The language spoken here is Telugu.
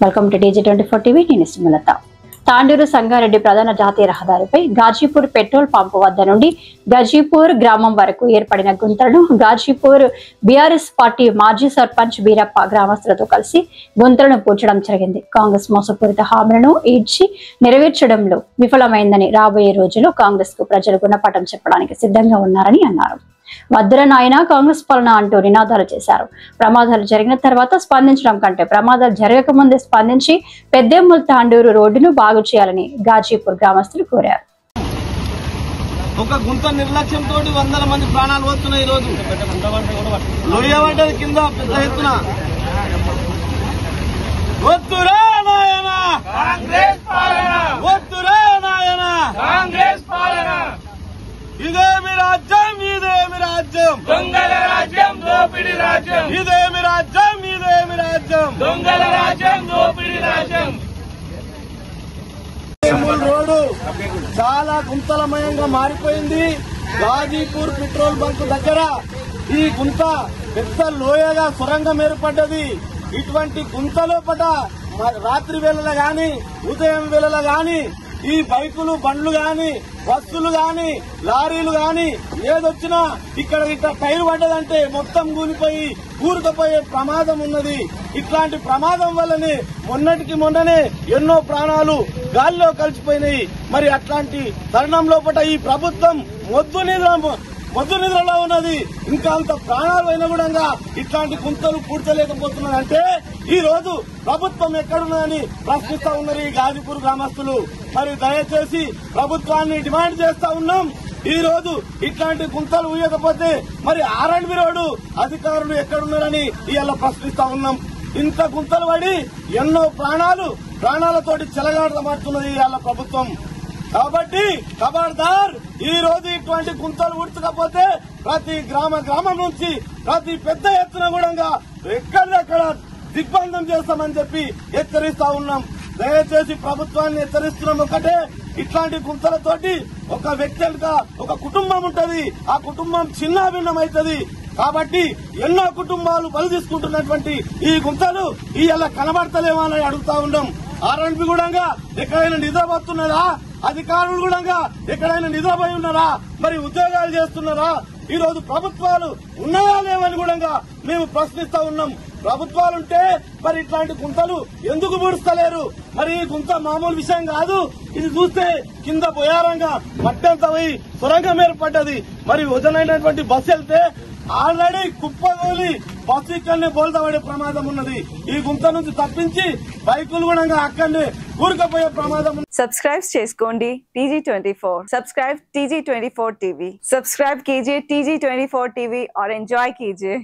Welcome to DG24 TV. నేను సుమలత. తాండూరు సంగారెడ్డి ప్రధాన జాతీయ రహదారిపై గాజీపూర్ పెట్రోల్ పంపు వద్ద నుండి గజీపూర్ గ్రామం వరకు ఏర్పడిన గుంతలను గాజీపూర్ బీఆర్ఎస్ పార్టీ మాజీ సర్పంచ్ బీరప్ప గ్రామస్తులతో కలిసి గుంతలను పూడ్చడం జరిగింది. కాంగ్రెస్ మోసపూరిత హామీలను ఈడ్చి నెరవేర్చడంలో విఫలమైందని, రాబోయే రోజుల్లో కాంగ్రెస్ కు ప్రజలు గుణపాఠం చెప్పడానికి సిద్ధంగా ఉన్నారని అన్నారు. వద్దుర నాయన కాంగ్రెస్ పాలన అంటూ నినాదాలు చేశారు. ప్రమాదాలు జరిగిన తర్వాత స్పందించడం కంటే ప్రమాదాలు జరగక ముందే స్పందించి పెద్దేముల్ తాండూరు రోడ్డును బాగు చేయాలని గాజీపూర్ గ్రామస్తులు కోరారు. ఒక గుంత నిర్లక్ష్యంతో వందల మంది ప్రాణాలు పోతున్నాయి. ఈ రోజు లోయవాడ కింద పెద్ద ఎత్తున వద్దురా నాయన కాంగ్రెస్ పాలన, వద్దురా నాయన కాంగ్రెస్ పాలన, ఇదేమి రాజ్యం, ఇదేమి రాజ్యం, దొంగల రాజ్యం, దోపిడి రాజ్యం, ఇదేమి రాజ్యం, ఇదేమి రాజ్యం, దొంగల రాజ్యం, దోపిడి రాజ్యం. రోడ్డు చాలా గుంతలమయంగా మారిపోయింది. గాజీపూర్ పెట్రోల్ బంక్ దగ్గర ఈ గుంత పెద్ద లోయగా సొరంగం ఏర్పడ్డది. ఇటువంటి గుంత లోపల రాత్రి వేళల గాని ఉదయం వేళల గాని ఈ బైకులు, బండ్లు గాని, బస్సులు గాని, లారీలు గాని ఏదొచ్చినా ఇక్కడ టైర్ పడ్డదంటే మొత్తం కూలిపోయి కూరుకుపోయే ప్రమాదం ఉన్నది. ఇట్లాంటి ప్రమాదం వల్లనే మొన్ననే ఎన్నో ప్రాణాలు గాల్లో కలిసిపోయినాయి. మరి అట్లాంటి తరుణం లోపల ఈ ప్రభుత్వం మొద్దు నిద్రలో ఉన్నది. ఇంకా అంత ప్రాణాలు అయినా కూడా ఇట్లాంటి గుంతలు పూడ్చలేకపోతున్నదంటే ఈ రోజు ప్రభుత్వం ఎక్కడున్నదని ప్రశ్నిస్తా ఉన్నారు ఈ గాజీపూర్ గ్రామస్తులు. మరి దయచేసి ప్రభుత్వాన్ని డిమాండ్ చేస్తా ఉన్నాం. ఈ రోజు ఇట్లాంటి గుంతలు ఊయకపోతే మరి R&B రోడ్డు అధికారులు ఎక్కడున్నారని ఇవాళ ప్రశ్నిస్తా ఉన్నాం. ఇంత గుంతలు పడి ఎన్నో ప్రాణాలతోటి చెలగాటమాడుతున్నది ఇవాళ ప్రభుత్వం. కాబట్టి ఖబర్దార్, ఈ రోజు ఇటువంటి గుంతలు ఉడచకపోతే ప్రతి గ్రామం నుంచి ప్రతి పెద్ద ఎత్తున కూడా ఎక్కడెక్కడ దిగ్బంధం చేస్తామని చెప్పి హెచ్చరిస్తా ఉన్నాం. దయచేసి ప్రభుత్వాన్ని హెచ్చరిస్తున్నాం. ఒకటే, ఇట్లాంటి గుంతలతోటి ఒక వ్యక్తి ఒక కుటుంబం ఉంటది, ఆ కుటుంబం చిన్నాభిన్నమైతది. కాబట్టి ఎన్నో కుటుంబాలు బలి తీసుకుంటున్నటువంటి ఈ గుంతలు ఇవాళ కనబడతలేమో అని అడుగుతా ఉన్నాం. R&B కూడా ఎక్కడైనా నిద్రపోతున్నదా? అధికారులు కూడా ఎక్కడైనా నిద్రపోయి ఉన్నారా? మరి ఉద్యోగాలు చేస్తున్నారా? ఈ రోజు ప్రభుత్వాలు ఉన్నాయా లేవని కూడా మేము ప్రశ్నిస్తా ఉన్నాం. ప్రభుత్వాలుంటే మరి ఇట్లాంటి గుంతలు ఎందుకు పూడుస్తలేరు? మరి ఈ గుంత మామూలు విషయం కాదు. ఇది చూస్తే కింద బొయారంగా మట్టంతా పోయి సొరంగం ఏర్పడ్డది. మరి వజనైనటువంటి బస్సు వెళ్తే ఆల్రెడీ కుప్పగోలి బస్సు ఇక్కడనే బోల్తపడే ప్రమాదం ఉన్నది. ఈ గుంత నుంచి తప్పించి బైకులు కూడా అక్కడనే ఊరుకపోయే ప్రమాదం. సబ్స్క్రైబ్ చేసుకోండి TG24. Subscribe TG24 TV. Subscribe कीजिए TG24 TV और एंजॉय कीजिए.